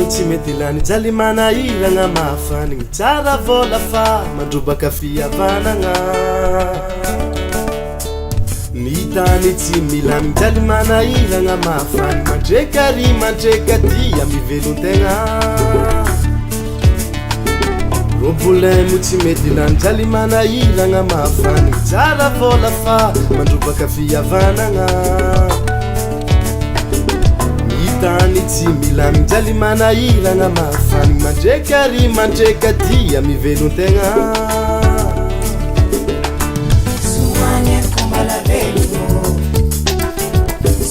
tsy mety lany jaly manahiragna mahafanigny tsara vola fa mandrobaka fihavanagna ny tany tsy milamy jaly manahiragna mahafanigny mandreka ry mandreka dia mivelon-tegna problème tsy mety lany jaly manahiragna mahafanigny tsara vola fa mandrobaka fihavanagna tany tsy milamy jaly manahiragna mahafanigny mandreka ry mandreka dia mivelon-tegna Sumaneko malaveluno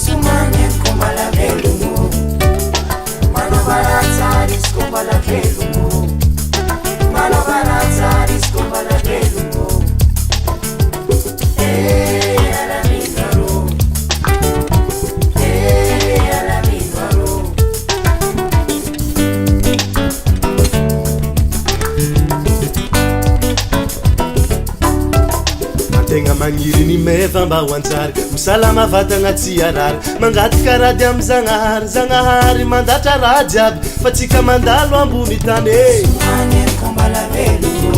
Sumaneko malaveluno Manovaratsarisco malaveluno Manovaratsarisco malaveluno tegna magniry ny meva mba hoanjary misalama vatagna tsy arary mangaty karady amy zagnahary mandatra raha jiaby fa tsika mandalo ambony tany Sumaneko malaveluno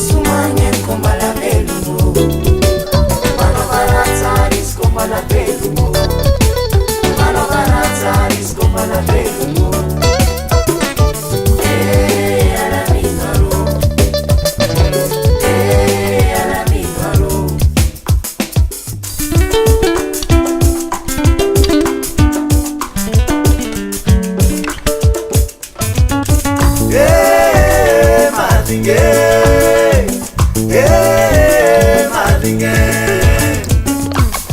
Sumaneko malaveluno Manovaratsarisco malaveluno Manovaratsarisco malaveluno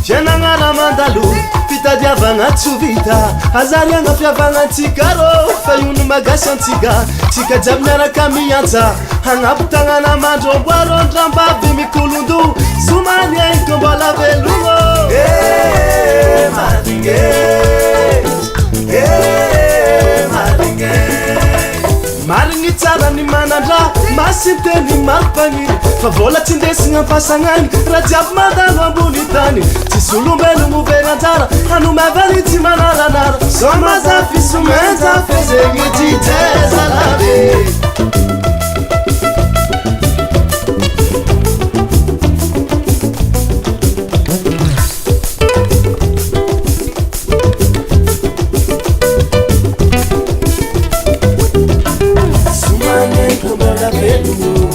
fianagna mandalo fitadiavagna tsovita azariagna fiavanantsika rô fa iono magasy antsika tsika jiaby miaraka miantsa hagnapo tagnana mandromboarondram-bavy mikolondo somany ainko mbola velono marigny tsara ny manandra masinteny marompagniny fa vola tsy ndesigna ampasagnany raha jiaby mandalo ambony tany tsisy olombelo moveny anjara hanomavany tsy manaranara somazafy somenja fezegny jijezalabe Sumaneko malaveluno